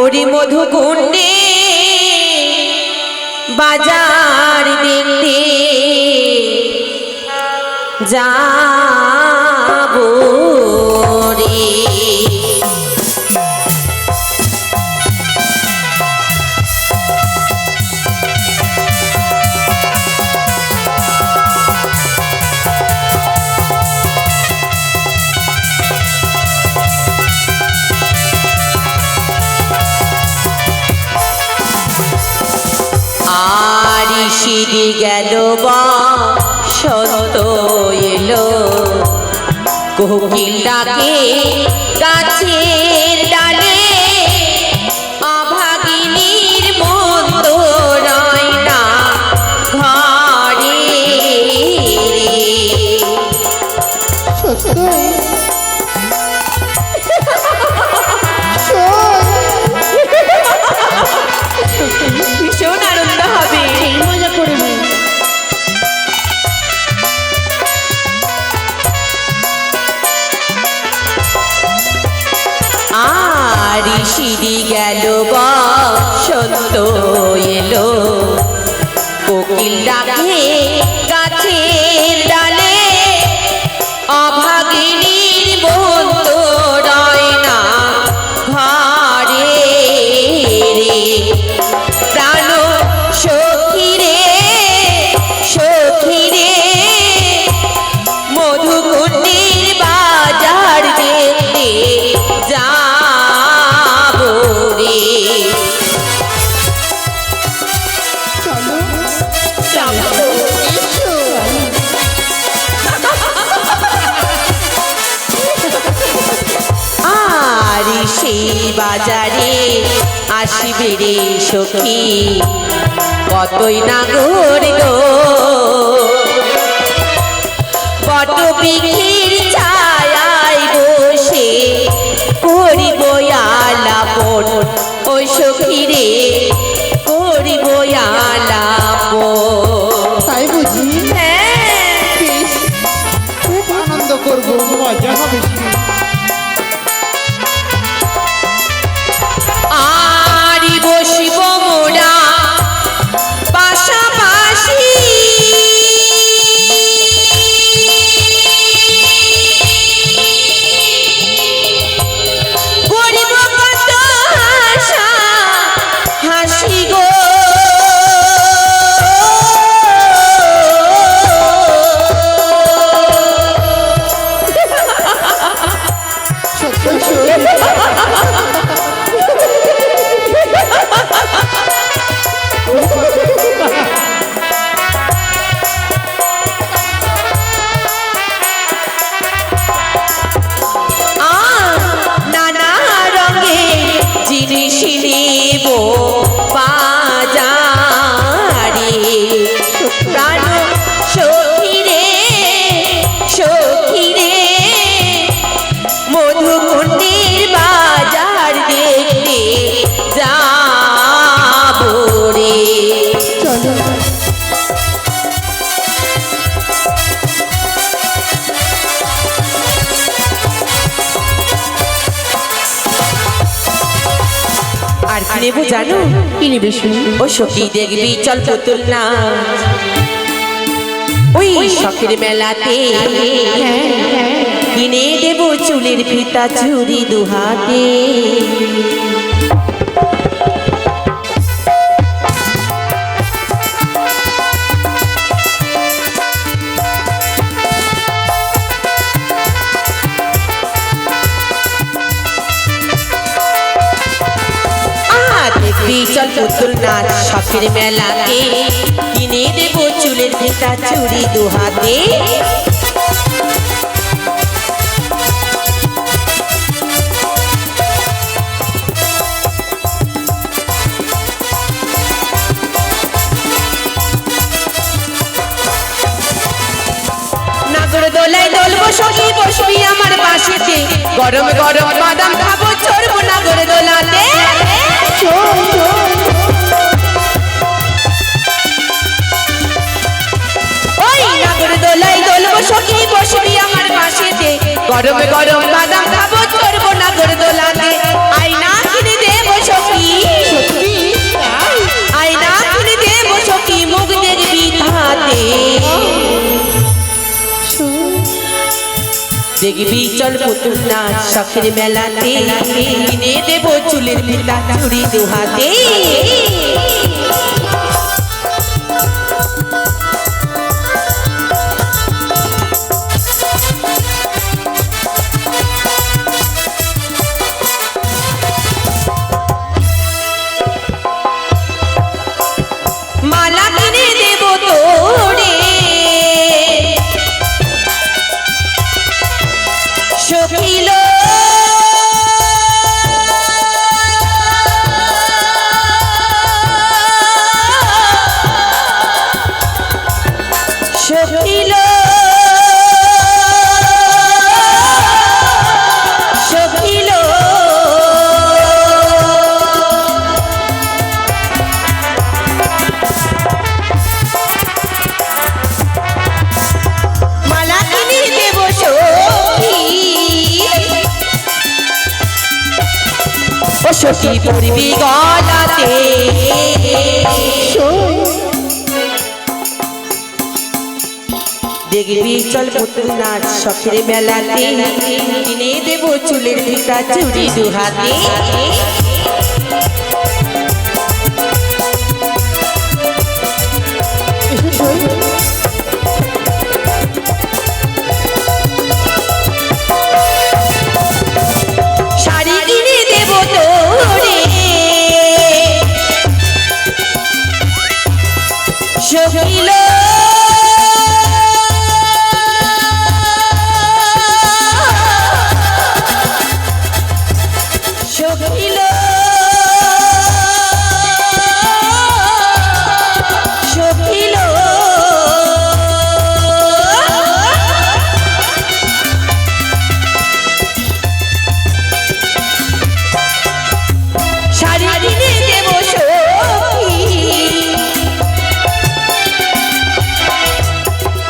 ওরে মধুকুণ্ডে বাজার দেখতে যাবো রে। সিঁড়ি গেল বসন্ত এলো, কোকিল ডাকে গাছের ডালে, অভাগিনীর মন্দ রয় না ঘরে রে। ভীষণ আনন্দ হবে, মজা করবে। আর সিঁড়ি গেল বসন্ত এলো, কোকিল ডাকে গাছের ডালে, অভাগিনীর মন্দ রয় না ঘরে রে। প্রাণ সখী রে সখী রে, মধুকুণ্ডের বাজার দেখতে যাবো রে। আর সেই বাজারে আসিবে রে সখী, কতই নাগর গো, বটবৃক্ষের ছায়ায় বসে করিব আলাপন, ওই সখী রে করিব আলাপন। তাই বুঝি? হ্যাঁ, খুব আনন্দ করবো, মজা হবে। আরি বসিব মোরা পাশাপাশি, করিব কত হাসা হাসি গো, নানা রঙে জিনিস নেব বাজারে, প্রাণ সখী রে সখী রে, মধুকুণ্ডের বাজার দেখতে যাবো রে। আর কি নেবো জানো? কি নেবে শুনি? ও সখী দেখবি চল পুতুল নাচ, ওই শখের মেলাতে কিনে দেব চুলের ফিতা চুড়ি দুহাতে। দেখবি চল পুতুল নাচ শখের মেলাতে, কিনে দেব চুলের ফিতা চুড়ি দুহাতে। নাগর দোলায় দোলবো সখী, বসবি আমার পাশেতে, গরম গরম বাদাম খাবো, চড়বো নাগর দোলাতে। ওই নাগর দোলায় দোলবো সখী, বসবি আমার পাশেতে, গরম গরম বাদাম খাবো, চড়বো নাগর দোলাতে। আয়না কিনে দেবো সখী, দেখবি চল পুতুল নাচ শখের মেলাতে কিনে দেবো চুলের ফিতা চুড়ি দুহাতে মালা কিনে দেবো তোরে সখিল সখিল সখিল মালা কিনে দেব সখী ও সখী পড়বি গলাতে দেখবি চল পুতুল নাচ শখের মেলাতে কিনে দেব চুলের ফিতা চুড়ি দুহাতে শাড়ি কিনে দেব তোরে সখিল সখিল সখিল শাড়ি কিনে দেব সখী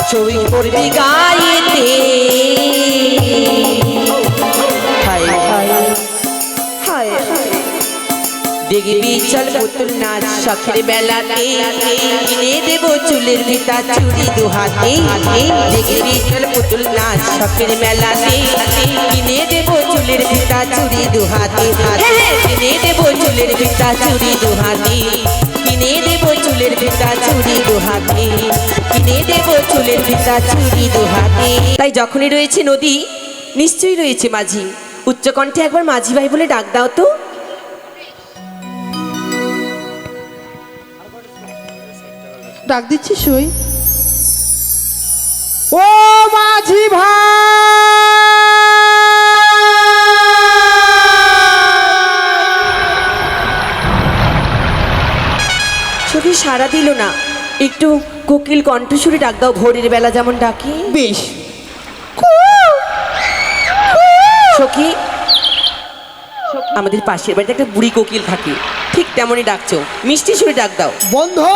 ছবি করবি গায়েতে হায় হায় হায় হায় দেখবি চল পুতুল নাচ শখের বেলাতে কিনে দেব চুলের ফিতা চুড়ি দুহাতে দেখবি চল পুতুল নাচ শখের মেলাতে কিনে দেব চুলের ফিতা চুড়ি দুহাতে কিনে দেব চুলের ফিতা চুড়ি দুহাতে কিনে দেব চুলের ফিতা চুড়ি দুহাতে কিনে দেব চুলের ফিতা চুড়ি দুহাতে তাই যখনই রয়েছে নদী নিশ্চয়ই রয়েছে মাঝি উচ্চকণ্ঠে একবার মাঝি ভাই বলে ডাক দাও তো ডাক দিচ্ছি সই ও মাঝি ভাই সখী সাড়া দিল না একটু কোকিল কণ্ঠস্বরে ডাক দাও ভোরের বেলা যেমন ডাকি বেশ সখী আমাদের পাশের বাড়িতে একটা বুড়ি কোকিল থাকে ঠিক তেমনই ডাকছো মিষ্টি সুরে ডাক দাও বন্ধু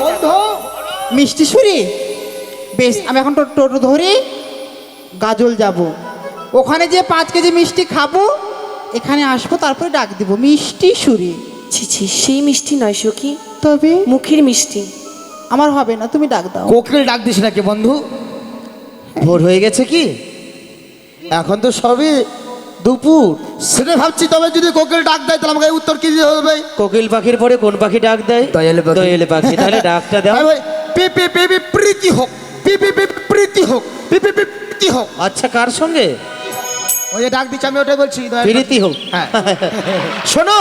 বন্ধু মিষ্টি সুরে বেশ আমি এখন টোটো ধরে গাজল যাব ওখানে যে 5 কেজি মিষ্টি খাবো এখানে আসবো তারপরে ডাক দিব মিষ্টি সুরে ছি ছি সেই মিষ্টি নয় সখী তবে মুখের মিষ্টি আমার হবে না তুমি ডাক দাও কোকিল ডাক দিস নাকি বন্ধু ভোর হয়ে গেছে কি এখন তো সবে দুপুর সেটা ভাবছি তবে যদি কোকিল ডাক দেয় তাহলে আমাকে উত্তর কি দিতে হবে কোকিল পাখির পরে কোন পাখি ডাক দেয় দয়ালে পাখি। দয়ালে পাখি তাহলে ডাকটা দাও ভাই পি পি পি পি প্রীতি হোক পি পি পি প্রীতি হোক পি পি পি প্রীতি হোক আচ্ছা কার সঙ্গে ওই যে ডাক দিচ্ছি আমি ওটাই বলছি দয়ালে প্রীতি হোক হ্যাঁ। শোনো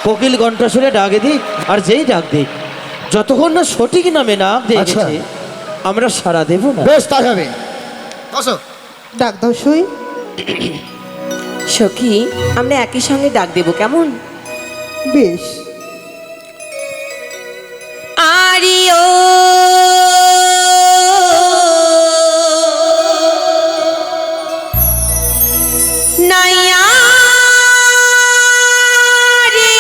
কোকিল ঘন্টা শুনে ডাকে দিক আর যেই ডাক দিক যতক্ষণ না সঠিক নামে নাম আচ্ছা। দিয়েছে আমরা সাড়া দেব না বেশ তাই হবে বসো ডাক দাও সই সখী আমরা একই সঙ্গে ডাক দেব কেমন বেশ আরিও নাইয়া রে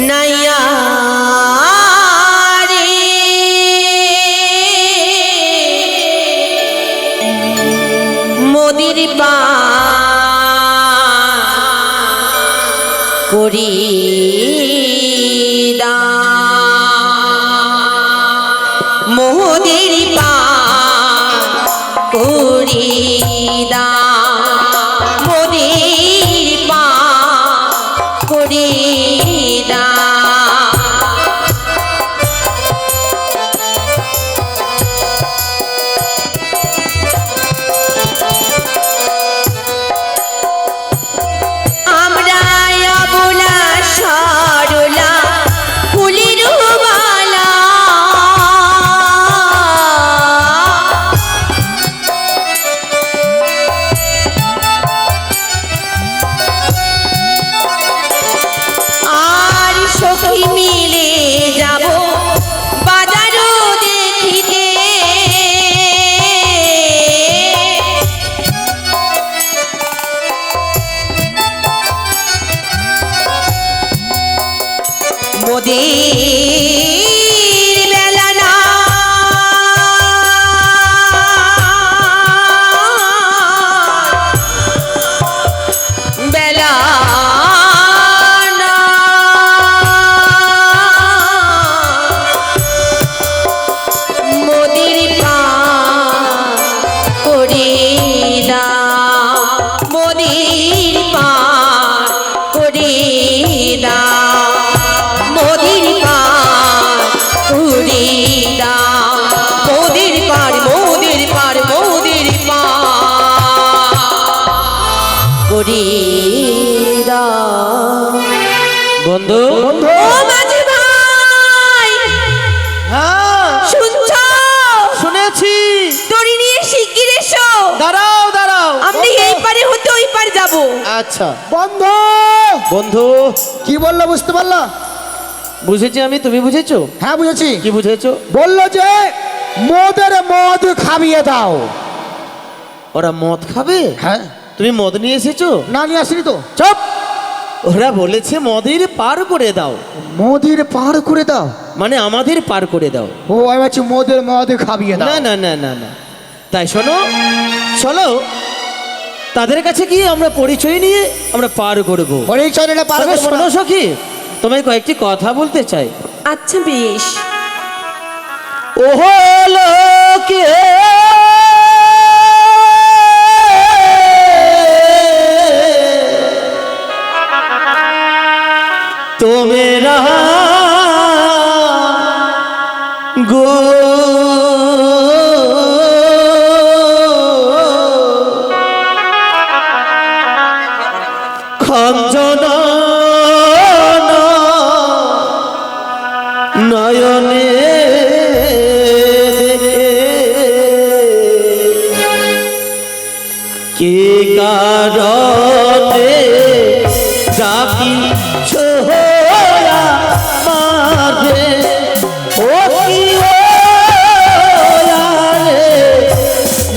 নাইয়া রে মোদির পা করি দান মোদের পা করি দাও মোদের পা করি দাও আমরা অবলা সরলা ফুলের মালা আর সখী মিলে যাব বাজারও দেখিতে মোদের বেলা না বেলা না মোদের পা করে দাও মোদের পা করে দাও মোদের পার করে দাও মোদের পার মোদের পার মোদের পার করে দাও বন্ধু ও মাঝি ভাই হ্যাঁ শুনছো শুনেছি। দড়ি নিয়ে শিগগির এসো দাঁড়াও দাঁড়াও। আপনি এই পারে হতে ওই পার যাব আচ্ছা বন্ধু বন্ধু, কি বললো বুঝতে পারলা? বুঝেছি আমি, তুমি বুঝেছো? হ্যাঁ বুঝেছি। কি বুঝেছো? বললো যে মদের মদ খাবিয়ে দাও। ওরা মদ খাবে? হ্যাঁ। তুমি মদ নিয়ে এসেছো? না নিয়ে আসিনি তো। চুপ! ওরা বলেছে মদের পার করে দাও, মদের পার করে দাও মানে আমাদের পার করে দাও। ও আমি বলছি মদের মদ খাবিয়ে দাও। না না না না না, তাই শোনো, চলো তাদের কাছে গিয়ে আমরা পরিচয় নিয়ে আমরা পার করবো। পরিচয় নিলে পার তবে করবো শোনো না। সখী, তোমায় কয়েকটি কথা বলতে চাই। আচ্ছা বেশ ওহো লোকে তোমেরা গো খঞ্জনা নয়নে কে কারণে জাতি ছোয়া মাঝে ও কি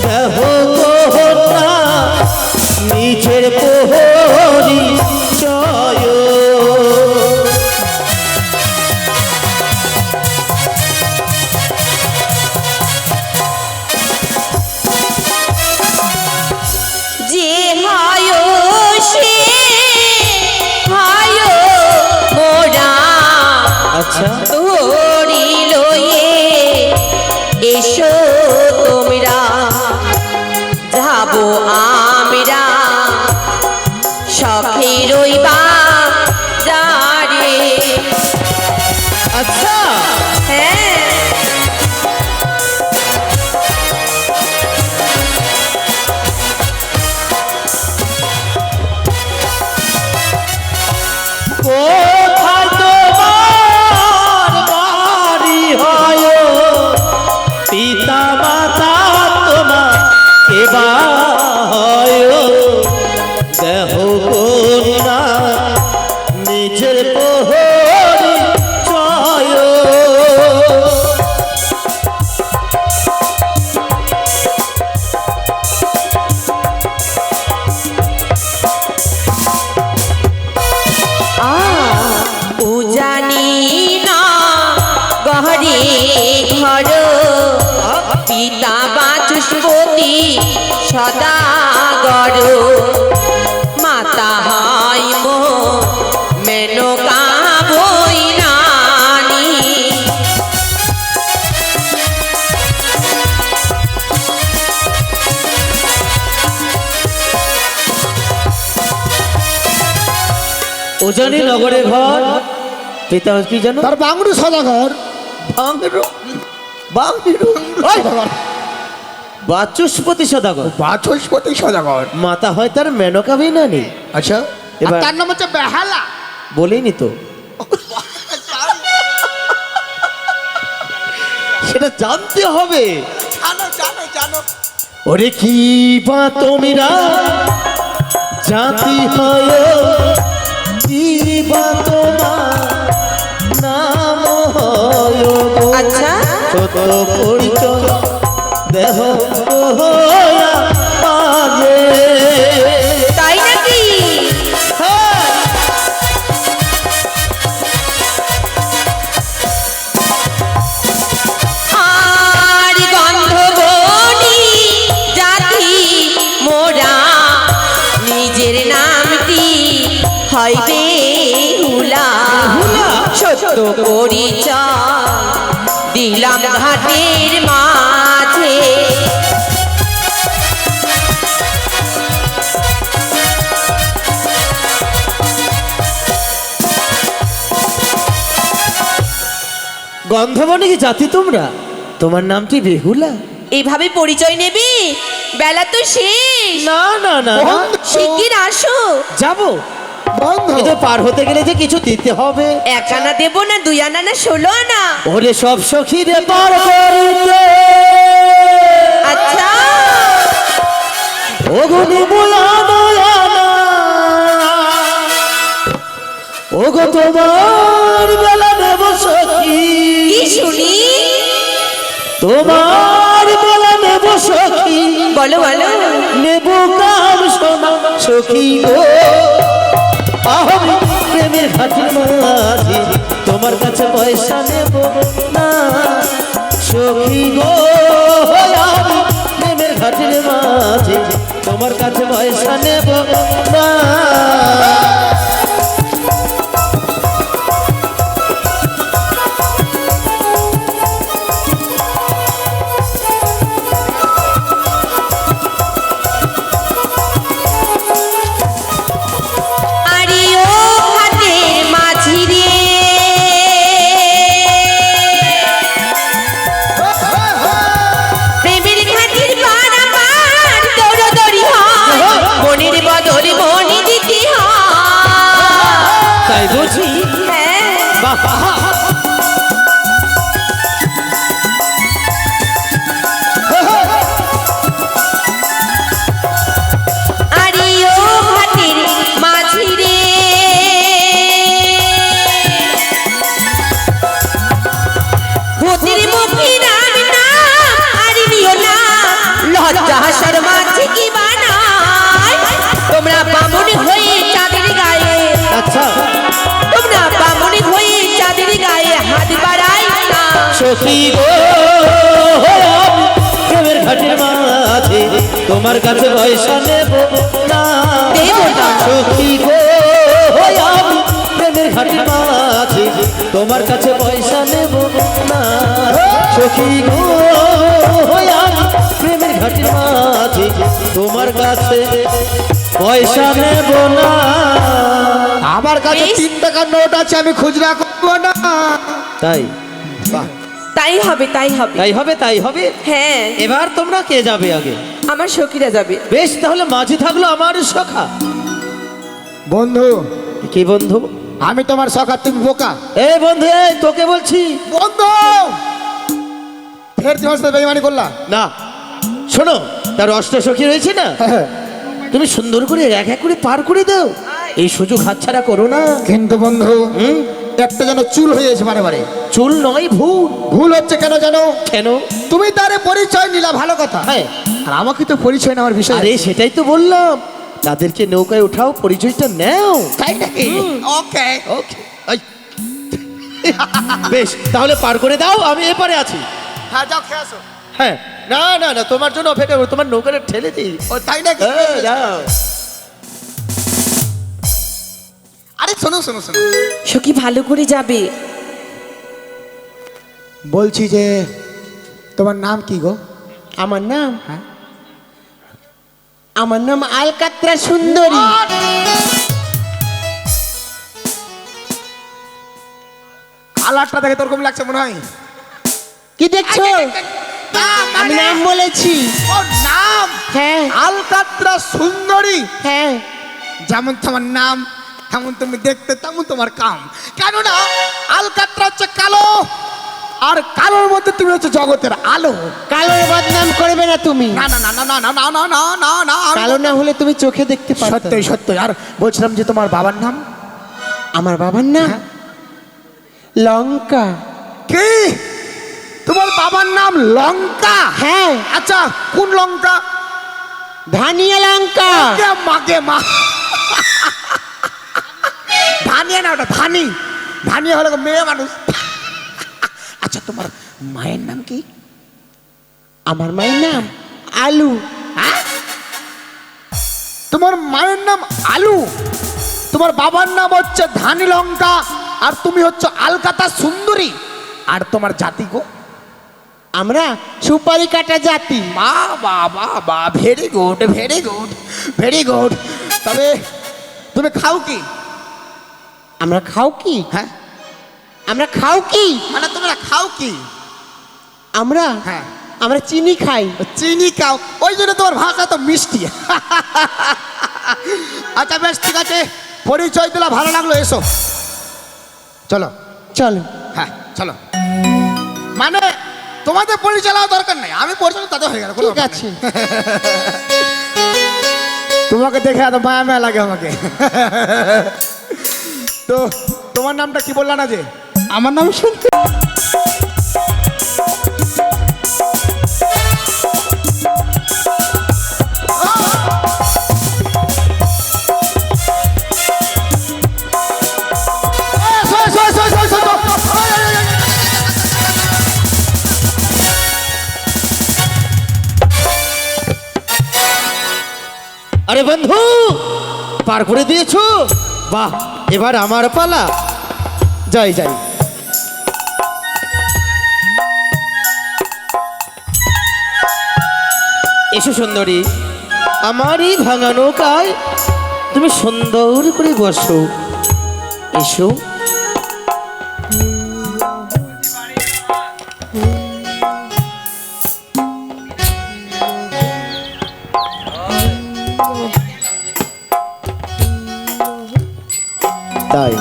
দেহ কোহনা নিজের পোহরি চয় যে হয় সে হয় মোরা আচ্ছা তোরি লয়ে এসো তোমরা যাবো আমরা শখে রইবা যারে আচ্ছা হ্যাঁ কোথায় তোমার বাড়ি হয় পিতা মাতা তোমার কেবা হয় দেহ কন্যা নিজের প্রহরী চয় উজানি না গহরে ঘর পিতা বাচস্পতি সদাগর মাতা হয় মো মেনকা বই নানি উজানি নগরে ঘর, পিতা কি জানো? তার বাংরু সদাগর। বাংরু, বাংরু, ওই বাচস্পতি সদাগর। বাচস্পতি সদাগর। মাতা হয় তার মেনকা বিনানি। আচ্ছা, এবার- আর তার নাম হচ্ছে বেহালা। বলিনি তো, সেটা জানতে হবে। জানো জানো জানো। ওরে কি বা তোমরা জাতি হয়, কি বা তোমার নাম হয় গো। আচ্ছা ছোট পরিচয় দেহ পারে। তাই নাকি? আর গন্ধবনি জাতি মোরা, নিজের নামটি হয় বেহুলা। সত্য পরিচয় দিলাম ঘাটের মাঝে। গন্ধবনি কি জাতি তোমরা? তোমার নামটি বেহুলা? এইভাবে পরিচয় নেবে? বেলা তো শেষ। না না না না, শিগগির আসো। যাবো। বন্ধ। কিন্তু পার হতে গেলে যে কিছু দিতে হবে। 1 আনা দেবো না 2 আনা না 16 আনা? ওরে সব সখী রে পার করিতে আচ্ছা ওগুনি বুলানো ওগো তোমার বেলা নেব সখী, কি শুনি? তোমার বেলা নেব সখী, বলো বলো। নেব কাম সোনা সখী গো। আমি প্রেমের ঘাটের মাঝে তোমার কাছে পয়সা নেব না সখী গো। আমি প্রেমের ঘাটের মাঝে তোমার কাছে পয়সা নেব না। আরে ও ঘাটের মাঝি রে, প্রেমের ঘাটের পারাপার দৌড়দৌড়ি হয়, মনের বদলে মনে দিতে হয়। তাই বুঝি? হ্যাঁ বাহ, আরে ও ঘাটের মাঝি রে, ভূতের মুখে রাম নাম আর নিও না, লজ্জা হাসার মাঝে কি বানায়? তোমরা বামুন হয়ে চাঁদের গায়ে, আচ্ছা তোমরা বামুন হয়ে চাঁদের গায়ে হাত বাড়াই না। সখী গো। প্রেমের ঘাটের মাঝে তোমার কাছে পয়সা নেব না দেব না। সখী গো। আমি প্রেমের ঘাটের মাঝে তোমার কাছে পয়সা নেব না সখী গো। আমি প্রেমের ঘাটের মাঝে তোমার কাছে পয়সা নেব না। আমার কাছে বেশ। 3 টাকার নোট আছে, আমি খুচরা করবো না। তাই তাই হবে তাই হবে। তাই হবে তাই হবে। হ্যাঁ এবার তোমরা কে যাবে আগে? আমার সখীরা যাবে। বেশ, তাহলে মাঝি থাকলো আমার সখা। বন্ধু, কি বন্ধু? আমি তোমার সখা, তুমি বোকা। এ বন্ধু, এই তোকে বলছি। বন্ধু, ফের তোমার সাথে বেইমানি করলা? না শোনো, তার অষ্ট সখী রয়েছে না, তুমি সুন্দর করে এক এক করে পার করে দাও। এই সুযোগ হাতছাড়া করো না। কিন্তু বন্ধু, একটা যেন চুল হয়ে গেছে বারে বারে। চুল নয়, ভুল। ভুল হচ্ছে কেন জানো? কেন? তুমি তারে পরিচয় নিলা, ভালো কথা, হ্যাঁ, আর আমাকে তো পরিচয় নেওয়ার বিষয়। আরে সেটাই তো বললাম, তাদেরকে নৌকায় উঠাও, পরিচয়টা নাও। তাই নাকি? ওকে। ওকে, বেশ, তাহলে পার করে দাও, আমি এপারে আছি। হ্যাঁ, যাও খেয়ে আসো। হ্যাঁ, না না না, তোমার জন্য অপেক্ষা করবো, তোমার নৌকাটা ঠেলে দিই। ও তাই নাকি? হ্যাঁ, যাও। আরে শোনো শোনো শোনো, সখী ভালো করে যাবে। বলছি যে তোমার নাম কি গো? আমার নাম, আমার নাম আলকাত্রা সুন্দরী। কালারটা দেখে তোর কম লাগছে মনে হয়। কি দেখছো? না, আমি মানে নাম বলেছি। ওর নাম হ্যাঁ আলকাত্রা সুন্দরী। হ্যাঁ, যেমন তোমার নাম তেমন তুমি দেখতে, তেমন তোমার কাম। কেননা আলকাত্রা হচ্ছে কালো, আর কালোর মধ্যে তুমি হচ্ছে জগতের আলো। কালোর বদনাম করবে না তুমি। না না না না না না না না না না না আমি- কালো না হলে তুমি চোখে দেখতে পারতে। সত্যই সত্যই। আর বলছিলাম যে তোমার বাবার নাম আমার বাবার নাম হ্যাঁ। লঙ্কা। কি? তোমার বাবার নাম লঙ্কা? হ্যাঁ, আচ্ছা, কোন লঙ্কা? ধানিয়া লঙ্কা। কে মাকে মা ধানিয়া না, ওটা ধানি। ধানিয়া হলো মেয়ে মানুষ। আচ্ছা, তোমার মায়ের নাম কি? আমার মায়ের নাম আলু। হ্যাঁ? তোমার মায়ের নাম আলু, তোমার বাবার নাম হচ্ছে ধানি লঙ্কা, আর তুমি হচ্ছে আলকাতা সুন্দরী। আর তোমার জাতি গো? আমরা সুপারি কাটা জাতি। মা বাবা বা, very good very good very good. তবে তুমি খাও কি? আমরা খাও কি? হ্যাঁ, আমরা খাও কি? মানে তোমরা খাও কি? আমরা হ্যাঁ, আমরা চিনি খাই। চিনি খাও, ওই জন্য তোমার ভাষা তো মিষ্টি। আচ্ছা বেশ, ঠিক আছে, পরিচয় দিলা ভালো লাগলো। এসো, চলো। চলো। হ্যাঁ চলো। মানে তোমাদের পরিচয় দেওয়ার দরকার নেই, আমি পরিচয় তাদের হয়ে গেল। কোনো ঠিক ব্যাপার আছে। নেই। তোমাকে দেখে এত মায়া মায়া লাগে আমাকে। তো তোমার নামটা কি বললা না যে? আমার নাম শুনতে এসো, এসো, এসো, এসো, এসো, এসো। আরে বন্ধু, পার করে দিয়েছো? বাহ, এবার আমার পালা। যাই যাই। এসো সুন্দরী, আমারই ভাঙা নৌকায় তুমি সুন্দর করে বসো। এসো। তাই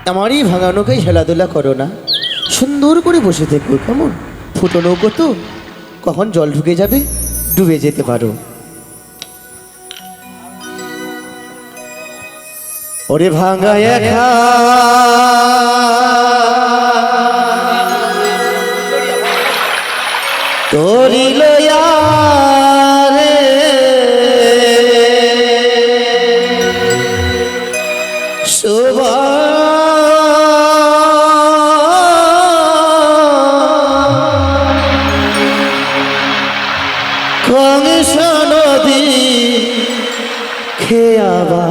আমারই ভাঙা নৌকায় খেলাধুলা করো না, সুন্দর করে বসে থেকো। কেমন? ফুটো নৌকো তো, কখন জল ঢুকে যাবে ডুবে যেতে পারো। ওরে ভাঙা একা তোরি লয়া রে শোভা কংস নদী খেয়াবা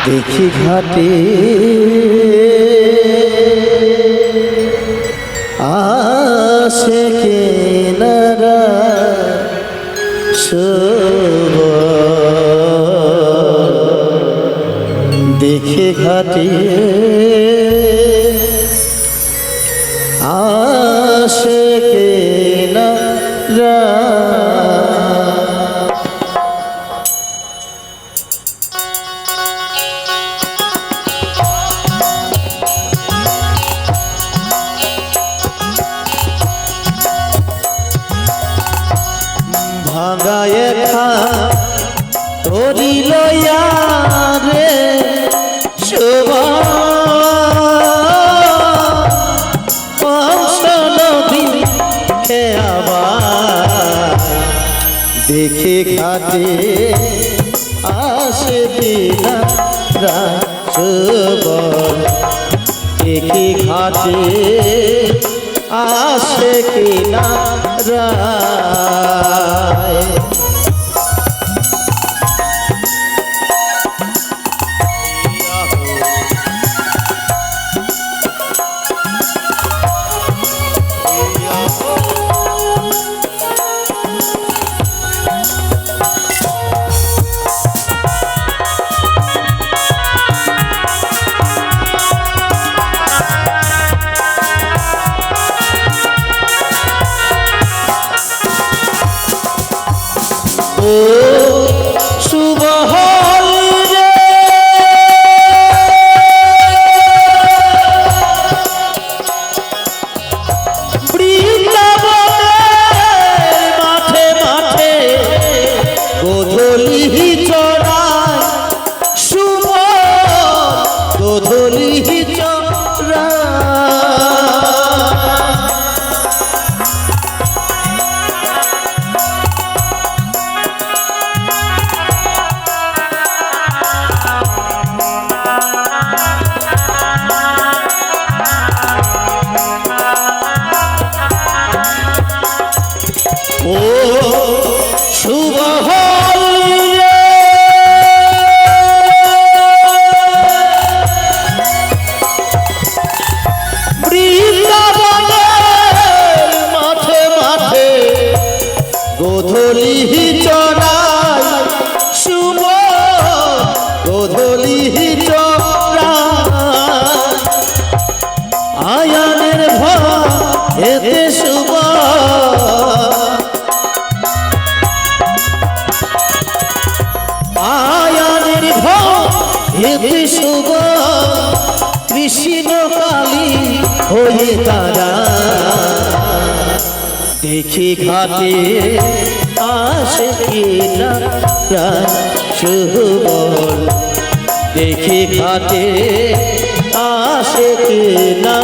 দেখি ঘাটে আসে কেনারা দেখে ঘাটে আসে কেনারা ভাঙায় খা তোরি লয়া রে শোভা কংস নদী খেয়াবা দেখে ঘাটে আসে বিনা রাজবা দেখে ঘাটে আসে কিনা রায় আয়ানের ভয়েতে শুভ আয়ানের ভয়েতে শুভ কৃষ্ণ কালী হয়ে তারা দেখি ঘাটে আসে কিনা সুবল দেখি ঘাটে আসে কিনা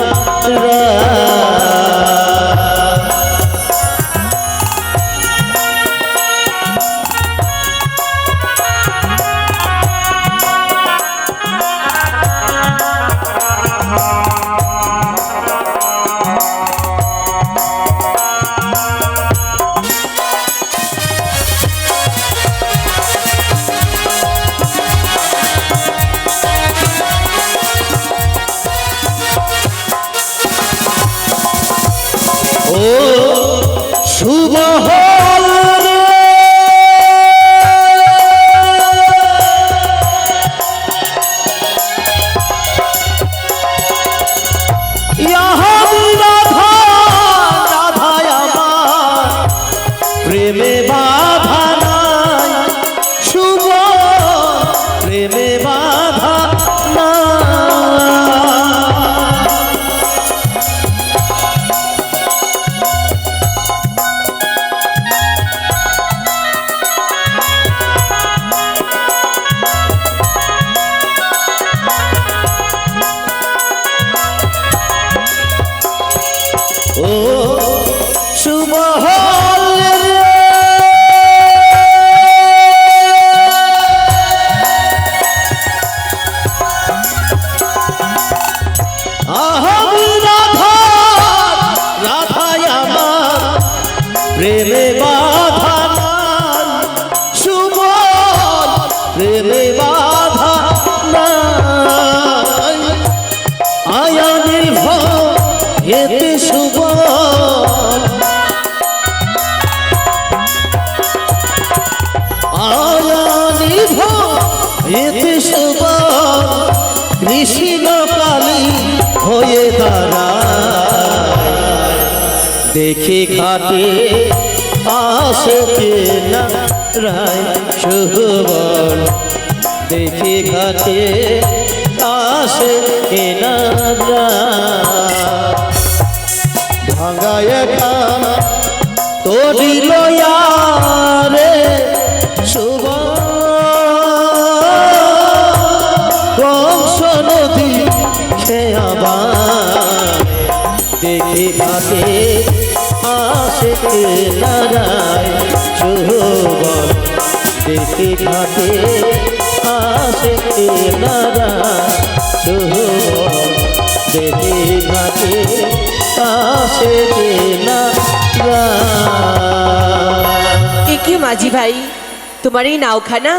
শুভ হল রে ইহাদি রাধা রাধায় আমার প্রেমে বাধা নাই শুভ প্রেমে বাধা নাই ও শুভ হল রে আহামি রাধা রাধায় আমার প্রেমে বাধা নাই শুভ প্রেমে বাধা নাই আয়ানের ভয়েতে শুভ আয়ানি ভয়েতে শুভ কৃষ্ণ কালী হয়ে দাঁড়ায় দেখে ঘাটে আসে না রায় শুভল দেখে ঘাটে আসে না ভাঙায় খানা তোরি লয়ারে শুভ কংস নদী খেয়াবা দেখে ঘাটে আসে নারায় শুভল দেখে ঘাটে আসে নারায় শুভল দেখে ঘাটে আসে এ কি মাঝি ভাই, তোমার এই নাওখানা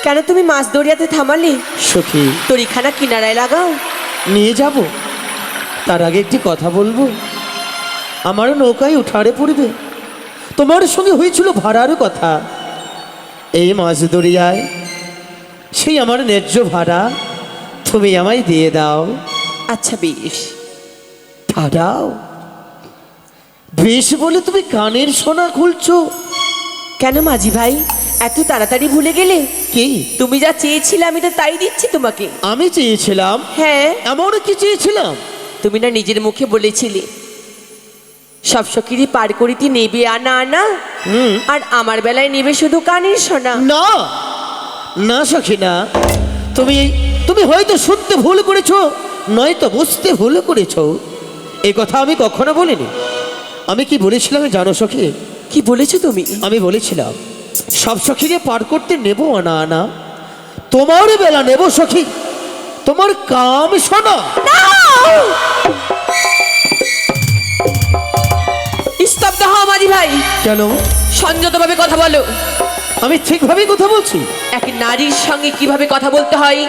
কেন তুমি মাছ দরিয়াতে থামালে? সখী তরিখানা কিনারায় লাগাও। নিয়ে যাব, তার আগে একটি কথা বলবো। আমার নৌকায় উঠারে পড়বে, তোমার সঙ্গে হয়েছিল ভাড়ার কথা। এই মাছ দরিয়ায় সেই আমার ন্যায্য ভাড়া তুমি আমায় দিয়ে দাও। আচ্ছা বেশ। দাও বেশ বলে তুমি কানের সোনা খুলছো কেন মাঝি ভাই, এত তাড়াতাড়ি ভুলে গেলে? কি তুমি যা চেয়েছিলে আমি তো তাই দিচ্ছি তোমাকে। আমি চেয়েছিলাম? হ্যাঁ, এমন কি চেয়েছিলাম? তুমি না নিজের মুখে বলেছিলে সব সকিরি পার করিতে নেবে আনা আনা, আর আমার বেলায় নেবে শুধু কানের সোনা। না না সখী না, তুমি তুমি হয়তো শুনতে ভুল করেছো, নয়তো বুঝতে ভুল করেছো। এই কথা আমি কখনো বলিনি। আমি কি বলেছিলাম জানো সখী? কি বলেছো তুমি? আমি বলেছিলাম সব সখীকে পার করতে নেব আনা আনা, তোমার বেলা নেব সখী তোমার কাম শোনা। স্তব্ধ হও মাঝি ভাই। কেন? সংযতভাবে কথা বলো। আমি ঠিকভাবেই কথা বলছি। এক নারীর সঙ্গে কিভাবে কথা বলতে হয়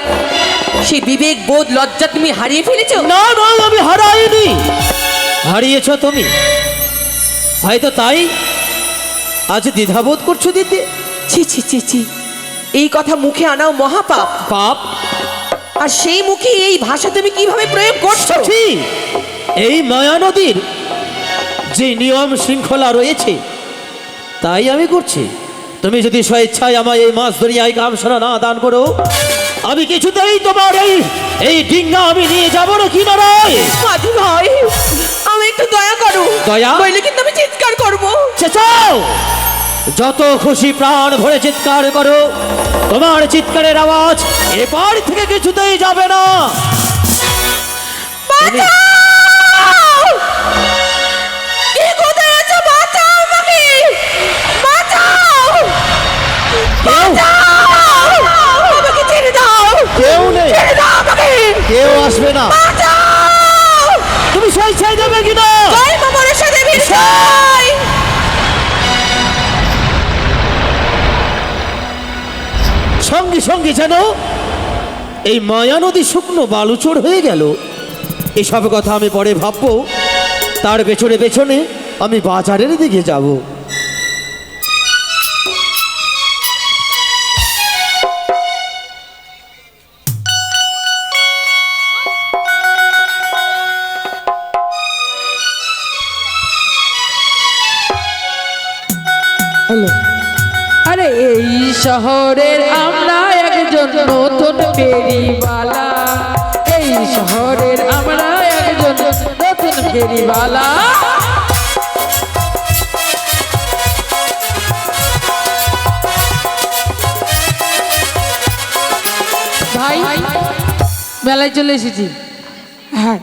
সেই বিবেক বোধ লজ্জা তুমি হারিয়ে ফেলেছো। না না, আমি হারাইনি, হারিয়েছ তুমি। হয়তো তাই আজ দ্বিধাবোধ করছো দিতে। ছি ছি ছি ছি, এই কথা মুখে আনাও মহাপাপ। পাপ? আর সেই মুখে এই ভাষা তুমি কিভাবে প্রয়োগ করছো? সখী, এই মায়া নদীর যে নিয়ম শৃঙ্খলা রয়েছে তাই আমি করছি। তুমি যদি স্বেচ্ছায় আমায় এই মাছ দরিয়ায় গামছড়া না দান করো, আমি কিছুতেই তোমার এই ডিঙ্গা আমি নিয়ে যাবো না কিনারায়। মাঝি ভাই, আমি একটু দয়া করো। দয়া? বললে কিন্তু আমি চিৎকার করবো। চেঁচাও, যত খুশি প্রাণ ভরে চিৎকার করো, তোমার চিৎকারের আওয়াজ এপার থেকে কিছুতেই যাবে না। তুমি- কে কোথায় আছো? বাঁচাও আমাকে! বাঁচাও! কেউ আমাকে ছেড়ে দাও! কেউ নেই, ছেড়ে দাও আমাকে! কেউ আসবে না। বাঁচাও! তুমি স্বেচ্ছায় দেবে কিনা? জয় মা মনসা দেবীর জয়! সঙ্গে সঙ্গে যেন এই মায়া নদী শুকনো বালুচর হয়ে গেল। এসব কথা আমি পরে ভাববো, তার পেছনে পেছনে আমি বাজারের দিকে যাব। আরে এই শহরের আমরা একজন নতুন ফেরিওয়ালা, এই শহরের আমরা একজন নতুন ফেরিওয়ালা। ভাই, মেলায় চলে এসেছি। হ্যাঁ,